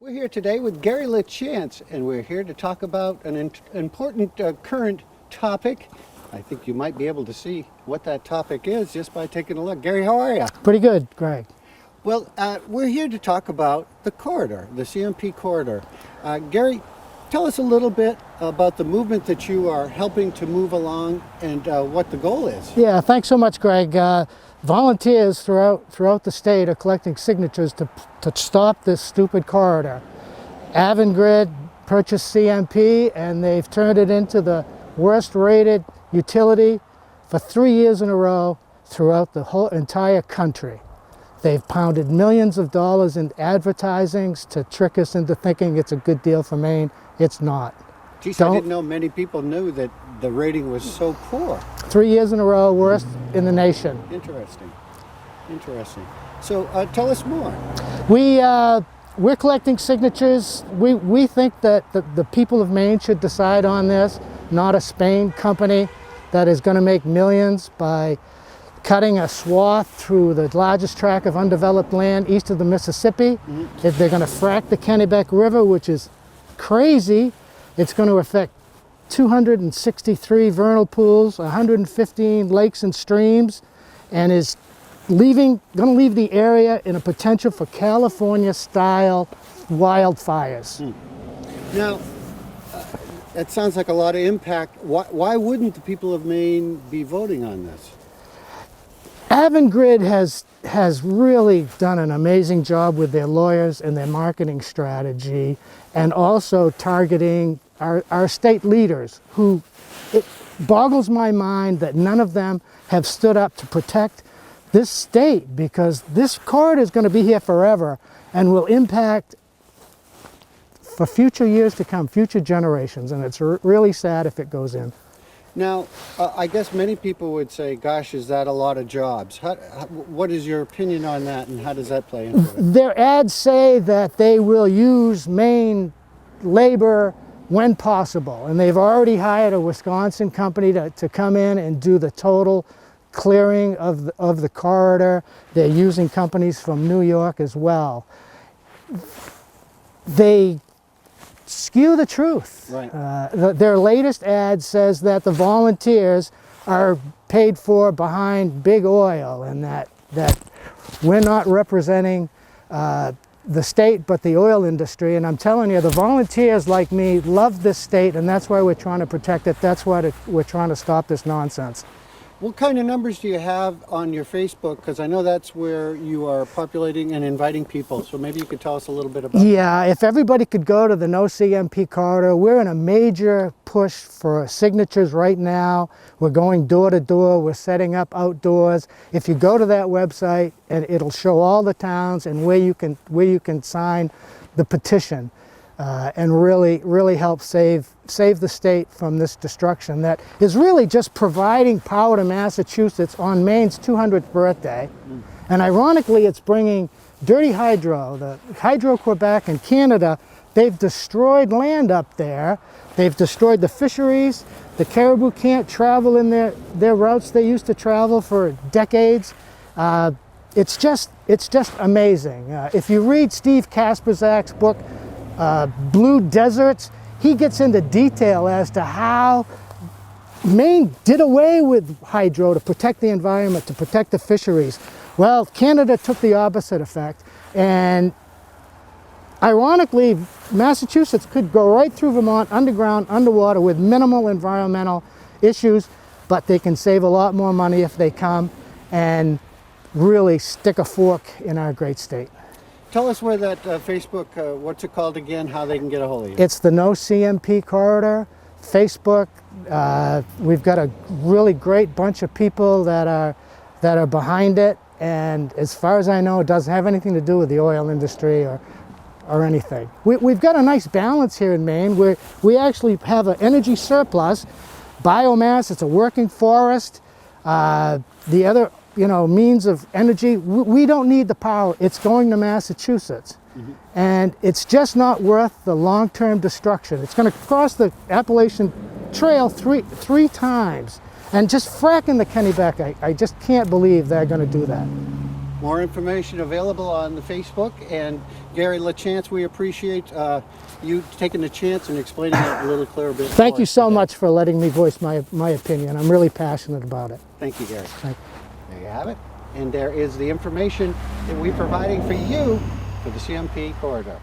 We're here today with Gary LaChance, and we're here to talk about an important current topic. I think you might be able to see what that topic is just by taking a look. Gary, how are you? Pretty good, Greg. Well, we're here to talk about the corridor, the CMP corridor. Gary, tell us a little bit about the movement that you are helping to move along and what the goal is. Yeah, thanks so much, Greg. Volunteers throughout the state are collecting signatures to stop this stupid corridor. Avangrid purchased CMP and they've turned it into the worst rated utility for 3 years in a row throughout the whole entire country. They've pounded millions of dollars in advertisings to trick us into thinking it's a good deal for Maine. It's not. Geez, I didn't know many people knew that the rating was so poor. 3 years in a row, worst in the nation. Interesting. Interesting. So tell us more. We're collecting signatures. We think that the people of Maine should decide on this, not a Spain company that is going to make millions by cutting a swath through the largest tract of undeveloped land east of the Mississippi. If they're going to frack the Kennebec River, which is crazy, it's going to affect 263 vernal pools, 115 lakes and streams, and is going to leave the area in a potential for California-style wildfires. Now, that sounds like a lot of impact. Why wouldn't the people of Maine be voting on this? Avangrid has really done an amazing job with their lawyers and their marketing strategy, and also targeting our state leaders, who it boggles my mind that none of them have stood up to protect this state, because this corridor is going to be here forever and will impact for future years to come, future generations, and it's really sad if it goes in. Now, I guess many people would say, gosh, is that a lot of jobs? What is your opinion on that, and how does that play into it? Their ads say that they will use Maine labor when possible, and they've already hired a Wisconsin company to come in and do the total clearing of the corridor. They're using companies from New York as well. They skew the truth. Right. Their latest ad says that the volunteers are paid for behind big oil, and that we're not representing the state but the oil industry. And I'm telling you, the volunteers like me love this state, and that's why we're trying to protect it. That's why we're trying to stop this nonsense. What kind of numbers do you have on your Facebook? Because I know that's where you are populating and inviting people. So maybe you could tell us a little bit about that. Yeah, if everybody could go to the No CMP corridor. We're in a major push for signatures right now. We're going door to door. We're setting up outdoors. If you go to that website, and it'll show all the towns and where you can sign the petition. And really help save the state from this destruction that is really just providing power to Massachusetts on Maine's 200th birthday. And ironically, it's bringing dirty hydro, the Hydro-Quebec and Canada. They've destroyed land up there. They've destroyed the fisheries. The caribou can't travel in their routes they used to travel for decades. It's just amazing. If you read Steve Kasperzak's book, Blue Deserts, he gets into detail as to how Maine did away with hydro to protect the environment, to protect the fisheries. Well, Canada took the opposite effect, and ironically, Massachusetts could go right through Vermont, underground, underwater, with minimal environmental issues, but they can save a lot more money if they come and really stick a fork in our great state. Tell us where that Facebook, what's it called again, how they can get a hold of you. It's the No CMP corridor, Facebook. We've got a really great bunch of people that are behind it, and as far as I know, it doesn't have anything to do with the oil industry or anything. We've got a nice balance here in Maine where we actually have an energy surplus, biomass, it's a working forest. The other means of energy, we don't need the power. It's going to Massachusetts. And it's just not worth the long-term destruction. It's going to cross the Appalachian Trail three times. And just fracking the Kennebec, I just can't believe they're going to do that. More information available on the Facebook. And Gary LaChance, we appreciate you taking the chance and explaining it a little clearer bit. Thank you so much for letting me voice my opinion. I'm really passionate about it. Thank you, Gary. Thank you. There you have it. And there is the information that we're providing for you for the CMP corridor.